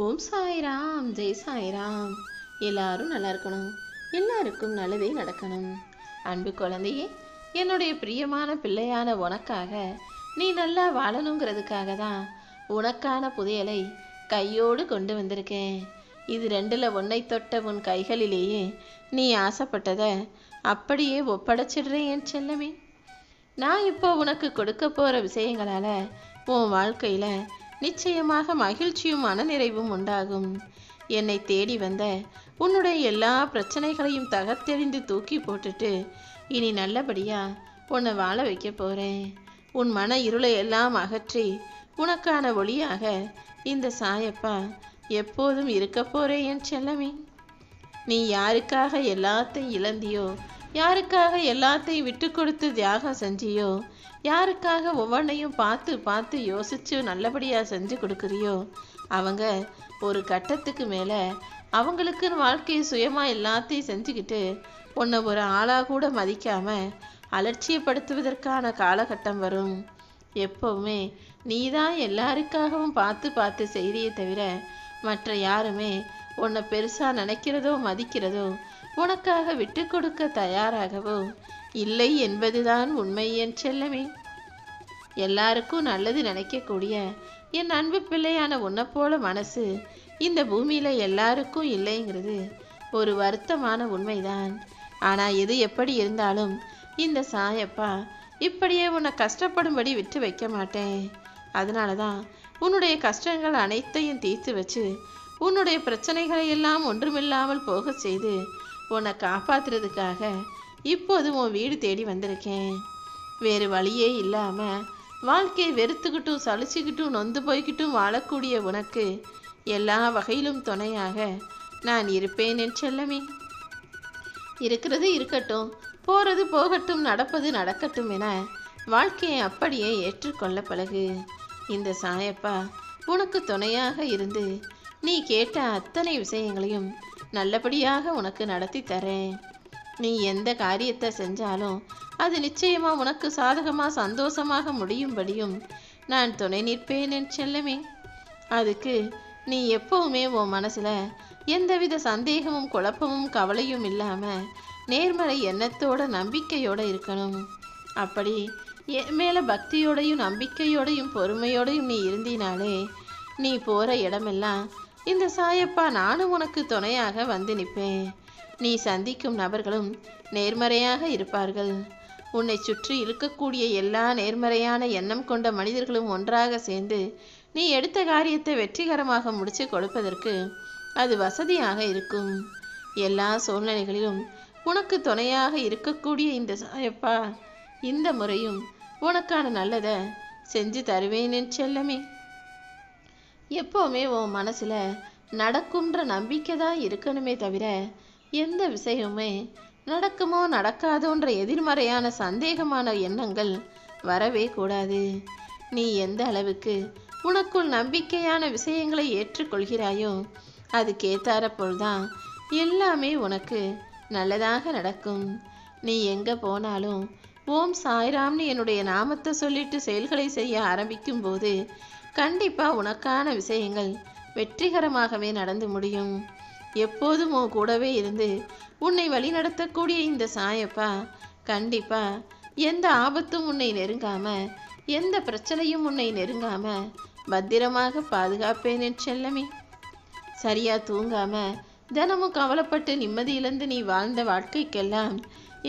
ஓம் சாய்ராம், ஜெய் சாய்ராம். எல்லாரும் நல்லா இருக்கணும், எல்லாருக்கும் நல்லதே நடக்கணும். அன்பு குழந்தையே, என்னுடைய பிரியமான பிள்ளையான உனக்காக நீ நல்லா வாழணுங்கிறதுக்காக தான் உனக்கான புதையலை கையோடு கொண்டு வந்திருக்கேன். இது ரெண்டுல ஒன்றை தொட்ட உன் கைகளிலேயே நீ ஆசைப்பட்டதை அப்படியே ஒப்படைச்சிடுறேன் என் செல்லமே. நான் இப்போ உனக்கு கொடுக்க போகிற விஷயங்களால உன் வாழ்க்கையில் நிச்சயமாக மகிழ்ச்சியும் மனநிறைவும் உண்டாகும். என்னை தேடி வந்த உன்னுடைய எல்லா பிரச்சனைகளையும் தகர்த்தெறிந்து தூக்கி போட்டுட்டு இனி நல்லபடியாக உன்னை வாழ வைக்க போகிறேன். உன் மன இருளை எல்லாம் அகற்றி உனக்கான ஒளியாக இந்த சாயப்பா எப்போதும் இருக்க போகிறேன் என் செல்லமே. நீ யாருக்காக எல்லாத்தையும் இழந்தியோ, யாருக்காக எல்லாத்தையும் விட்டு கொடுத்து தியாகம் செஞ்சியோ, யாருக்காக ஒவ்வொன்றையும் பார்த்து பார்த்து யோசித்து நல்லபடியாக செஞ்சு கொடுக்குறியோ, அவங்க ஒரு கட்டத்துக்கு மேலே அவங்களுக்கு வாழ்க்கையை சுயமாக எல்லாத்தையும் செஞ்சுக்கிட்டு உன்னை ஒரு ஆளாக கூட மதிக்காமல் அலட்சியப்படுத்துவதற்கான காலகட்டம் வரும். எப்போவுமே நீ தான் எல்லாருக்காகவும் பார்த்து பார்த்து செய்தியை தவிர மற்ற யாருமே உன்னை பெருசாக நினைக்கிறதோ மதிக்கிறதோ உனக்காக விட்டு கொடுக்க தயாராகவோ இல்லை என்பதுதான் உண்மை என் செல்லமே. எல்லாருக்கும் நல்லது நினைக்கக்கூடிய என் அன்பு பிள்ளையான உன்னை போல மனசு இந்த பூமியில் எல்லாருக்கும் இல்லைங்கிறது ஒரு வருத்தமான உண்மைதான். ஆனால் எது எப்படி இருந்தாலும் இந்த சாயப்பா இப்படியே உன்னை கஷ்டப்படும்படி விட்டு வைக்க மாட்டேன். அதனால தான் உன்னுடைய கஷ்டங்கள் அனைத்தையும் தீர்த்து வச்சு உன்னுடைய பிரச்சனைகளை எல்லாம் ஒன்றுமில்லாமல் போக செய்து உன்னை காப்பாற்றுறதுக்காக இப்போது உன் வீடு தேடி வந்திருக்கேன். வேறு வழியே இல்லாமல் வாழ்க்கையை வெறுத்துக்கிட்டும் சலிச்சுக்கிட்டும் நொந்து போய்கிட்டும் வாழக்கூடிய உனக்கு எல்லா வகையிலும் துணையாக நான் இருப்பேன் என் செல்லமே. இருக்கிறது இருக்கட்டும், போகிறது போகட்டும், நடப்பது நடக்கட்டும் என வாழ்க்கையை அப்படியே ஏற்றுக்கொள்ள பழகு. இந்த சாயப்பா உனக்கு துணையாக இருந்து நீ கேட்ட அத்தனை விஷயங்களையும் நல்லபடியாக உனக்கு நடத்தி தரேன். நீ எந்த காரியத்தை செஞ்சாலும் அது நிச்சயமாக உனக்கு சாதகமாக சந்தோஷமாக முடியும்படியும் நான் துணை நிற்பேன் என் செல்லமே. அதுக்கு நீ எப்பவுமே உன் மனசில் எந்தவித சந்தேகமும் குழப்பமும் கவலையும் இல்லாமல் நேர்மறை எண்ணத்தோட நம்பிக்கையோடு இருக்கணும். அப்படி என் மேலே பக்தியோடையும் நம்பிக்கையோடையும் பொறுமையோடையும் நீ இருந்தினாலே நீ போகிற இடமெல்லாம் இந்த சாயப்பா நானும் உனக்கு துணையாக வந்து நிற்பேன். நீ சந்திக்கும் நபர்களும் நேர்மறையாக இருப்பார்கள். உன்னை சுற்றி இருக்கக்கூடிய எல்லா நேர்மறையான எண்ணம் கொண்ட மனிதர்களும் ஒன்றாக சேர்ந்து நீ எடுத்த காரியத்தை வெற்றிகரமாக முடித்து கொடுப்பதற்கு அது வசதியாக இருக்கும். எல்லா சூழ்நிலைகளிலும் உனக்கு துணையாக இருக்கக்கூடிய இந்த சாயப்பா இந்த முறையும் உனக்கான நல்லதை செஞ்சு தருவேன் என் செல்லமே. எப்போவுமே உன் மனசில் நடக்கும்ன்ற நம்பிக்கை தான் இருக்கணுமே தவிர எந்த விஷயமுமே நடக்குமோ நடக்காதோன்ற எதிர்மறையான சந்தேகமான எண்ணங்கள் வரவே கூடாது. நீ எந்த அளவுக்கு உனக்குள் நம்பிக்கையான விஷயங்களை ஏற்றுக்கொள்கிறாயோ அதுக்கேத்தாறப்போல் தான் எல்லாமே உனக்கு நல்லதாக நடக்கும். நீ எங்கே போனாலும் ஓம் சாய்ராம்னு என்னுடைய நாமத்தை சொல்லிட்டு செயல்களை செய்ய ஆரம்பிக்கும் போது கண்டிப்பாக உனக்கான விஷயங்கள் வெற்றிகரமாகவே நடந்து முடியும். எப்போதும் உன் கூடவே இருந்து உன்னை வழிநடத்தக்கூடிய இந்த சாயப்பா கண்டிப்பாக எந்த ஆபத்தும் உன்னை நெருங்காம, எந்த பிரச்சனையும் உன்னை நெருங்காம பத்திரமாக பாதுகாப்பேன் என் செல்லமே. சரியா தூங்காம தினமும் கவலைப்பட்டு நிம்மதியிலிருந்து நீ வாழ்ந்த வாழ்க்கைக்கெல்லாம்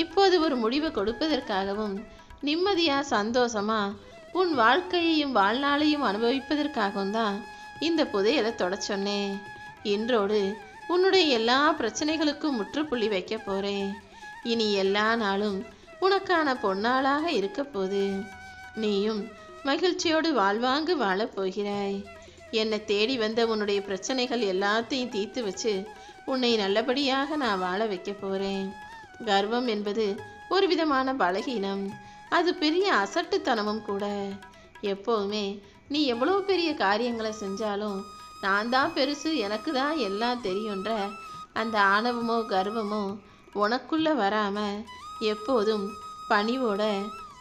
இப்போது ஒரு முடிவை கொடுப்பதற்காகவும் நிம்மதியா சந்தோஷமா உன் வாழ்க்கையையும் வாழ்நாளையும் அனுபவிப்பதற்காகவும் தான் இந்த புதையலை தொட சொன்னேன். இன்றோடு உன்னுடைய எல்லா பிரச்சனைகளுக்கும் முற்றுப்புள்ளி வைக்க போறேன். இனி எல்லா நாளும் உனக்கான பொன்னாளாக இருக்க போது நீயும் மகிழ்ச்சியோடு வாழ்வாங்கு வாழப் போகிறாய். என்னை தேடி வந்த உன்னுடைய பிரச்சனைகள் எல்லாத்தையும் தீர்த்து வச்சு உன்னை நல்லபடியாக நான் வாழ வைக்க போறேன். கர்வம் என்பது ஒரு விதமான பலகீனம், அது பெரிய அசட்டுத்தனமும் கூட. எப்போவுமே நீ எவ்வளோ பெரிய காரியங்களை செஞ்சாலும் நான் தான் பெருசு, எனக்கு தான் எல்லாம் தெரியுன்ற அந்த ஆணவமோ கர்வமோ உனக்குள்ள வராம எப்போதும் பணிவோட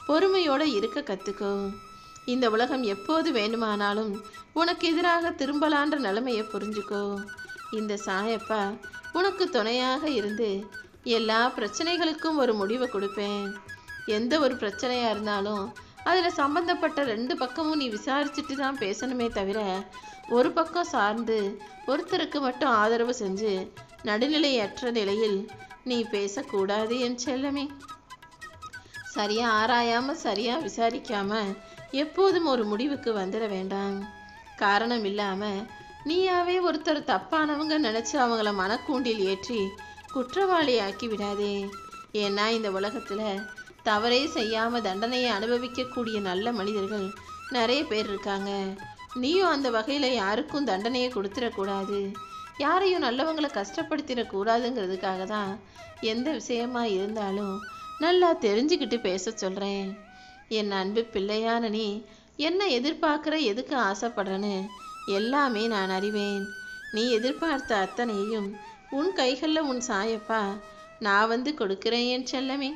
பொறுமையோட இருக்க கற்றுக்கோ. இந்த உலகம் எப்போது வேண்டுமானாலும் உனக்கு எதிராக திரும்பலான்ற நிலைமையை புரிஞ்சுக்கோ. இந்த சாயப்பா உனக்கு துணையாக இருந்து எல்லா பிரச்சனைகளுக்கும் ஒரு முடிவை கொடுப்பேன். எந்த ஒரு பிரச்சனையாக இருந்தாலும் அதில் சம்பந்தப்பட்ட 2 பக்கமும் நீ விசாரிச்சுட்டு தான் பேசணுமே தவிர ஒரு பக்கம் சார்ந்து ஒருத்தருக்கு மட்டும் ஆதரவு செஞ்சு நடுநிலையற்ற நிலையில் நீ பேசக்கூடாது என் செல்லமே. சரியா ஆராயாம சரியா விசாரிக்காம எப்போதும் ஒரு முடிவுக்கு வந்துட வேண்டாம். காரணம் இல்லாம நீயாவே ஒருத்தர் தப்பானவங்க நினைச்சு அவங்கள மனக்கூண்டில் ஏற்றி குற்றவாளி ஆக்கி விடாதே. ஏன்னா இந்த உலகத்துல தவறே செய்யாம தண்டனையை அனுபவிக்கக்கூடிய நல்ல மனிதர்கள் நிறைய பேர் இருக்காங்க. நீயும் அந்த வகையில யாருக்கும் தண்டனையை கொடுத்துடக்கூடாது, யாரையும் நல்லவங்களை கஷ்டப்படுத்திடக்கூடாதுங்கிறதுக்காக தான் எந்த விஷயமா இருந்தாலும் நல்லா தெரிஞ்சுக்கிட்டு பேச சொல்றேன். என் அன்பு பிள்ளையான நீ என்ன எதிர்பார்க்குற, எதுக்கு ஆசைப்படுறன்னு எல்லாமே நான் அறிவேன். நீ எதிர்பார்த்த அத்தனையும் உன் கைகளில் உன் சாயப்பா நான் வந்து கொடுக்கிறேன் என் செல்லமே.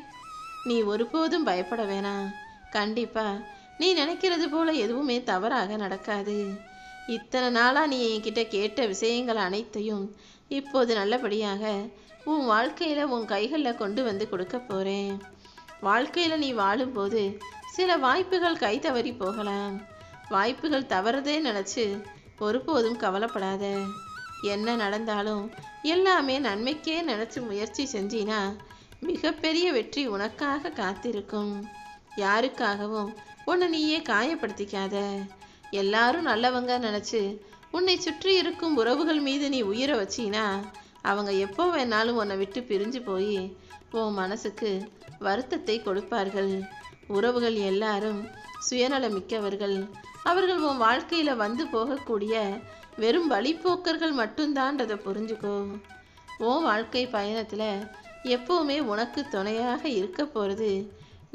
நீ ஒருபோதும் பயப்பட வேணாம். கண்டிப்பா நீ நினைக்கிறது போல எதுவுமே தவறாக நடக்காது. இத்தனை நாளா நீ என்கிட்ட கேட்ட விஷயங்கள் அனைத்தையும் இப்போது நல்லபடியாக உன் வாழ்க்கையில உன் கைகளில் கொண்டு வந்து கொடுக்க போறேன். வாழ்க்கையில நீ வாழும்போது சில வாய்ப்புகள் கை தவறி போகலாம். வாய்ப்புகள் தவறதே நினைச்சு ஒருபோதும் கவலைப்படாத. என்ன நடந்தாலும் எல்லாமே நன்மைக்கே நினைச்சு முயற்சி செஞ்சினா மிகப்பெரிய வெற்றி உனக்காக காத்திருக்கும். யாருக்காகவும் உன்னை நீயே காயப்படுத்திக்காத. எல்லாரும் நல்லவங்க நினைச்சு உன்னை சுற்றி இருக்கும் உறவுகள் மீது நீ உயிரை வச்சினா அவங்க எப்போ வேணாலும் உன்னை விட்டு பிரிஞ்சு போய் உன் மனசுக்கு வருத்தத்தை கொடுப்பார்கள். உறவுகள் எல்லாரும் சுயநலமிக்கவர்கள். அவர்கள் உன் வாழ்க்கையில வந்து போகக்கூடிய வெறும் வழிப்போக்கர்கள் மட்டும்தான்றதை புரிஞ்சுக்கோ. உன் வாழ்க்கை பயணத்துல எப்பவுமே உனக்கு துணையாக இருக்க போறது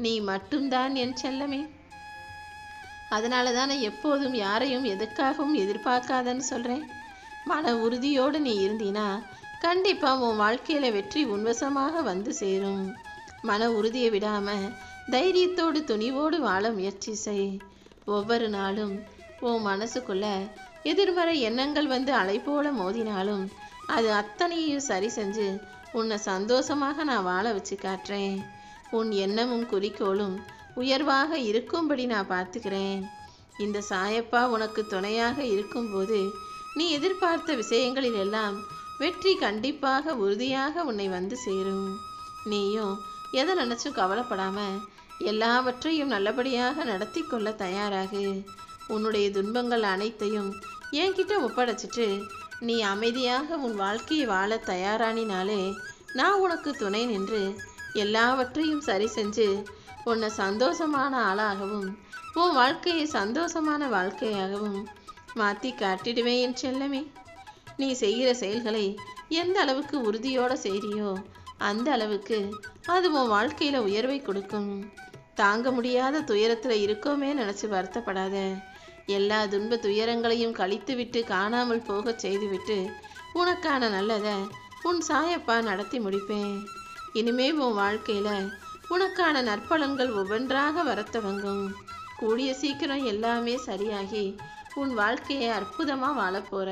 நீ மட்டும்தான் என் செல்லமே. அதனால தானே எப்போதும் யாரையும் எதுக்காகவும் எதிர்பார்க்காதன்னு சொல்றேன். மன உறுதியோடு நீ இருந்தீனா கண்டிப்பா உன் வாழ்க்கையில வெற்றி உன்வசமாக வந்து சேரும். மன உறுதியை விடாம தைரியத்தோடு துணிவோடு வாழ முயற்சி செய். ஒவ்வொரு நாளும் உன் மனசுக்குள்ள எதிர்மறை எண்ணங்கள் வந்து அலை போல மோதினாலும் அது அத்தனையும் சரி செஞ்சு உன்னை சந்தோஷமாக நான் வாழ வச்சு காட்டுறேன். உன் எண்ணமும் குறிக்கோளும் உயர்வாக இருக்கும்படி நான் பார்த்துக்கிறேன். இந்த சாயப்பா உனக்கு துணையாக இருக்கும்போது நீ எதிர்பார்த்த விஷயங்களில் எல்லாம் வெற்றி கண்டிப்பாக உறுதியாக உன்னை வந்து சேரும். நீயும் எதை நினைச்சும் கவலைப்படாம எல்லாவற்றையும் நல்லபடியாக நடத்தி கொள்ள தயாராகு. உன்னுடைய துன்பங்கள் அனைத்தையும் என்கிட்ட ஒப்படைச்சிட்டு நீ அமைதியாக உன் வாழ்க்கையை வாழ தயாரானினாலே நான் உனக்கு துணை நின்று எல்லாவற்றையும் சரி செஞ்சு உன்னை சந்தோஷமான ஆளாகவும் உன் வாழ்க்கையை சந்தோஷமான வாழ்க்கையாகவும் மாற்றி காட்டிடுவேன் என் செல்லமே. நீ செய்கிற செயல்களை எந்த அளவுக்கு உறுதியோடு செய்கிறியோ அந்த அளவுக்கு அது உன் வாழ்க்கையில் உயர்வை கொடுக்கும். தாங்க முடியாத துயரத்தில் இருக்கோமே நினச்சி வருத்தப்படாத. எல்லா துன்ப துயரங்களையும் கழித்து விட்டு காணாமல் போக செய்துவிட்டு உனக்கான நல்லதை உன் சாயப்பா நடத்தி முடிப்பேன். இனிமே உன் வாழ்க்கையில் உனக்கான நற்பலன்கள் ஒவ்வொன்றாக வரத்தவங்கும். கூடிய சீக்கிரம் எல்லாமே சரியாகி உன் வாழ்க்கையை அற்புதமாக வாழப்போற.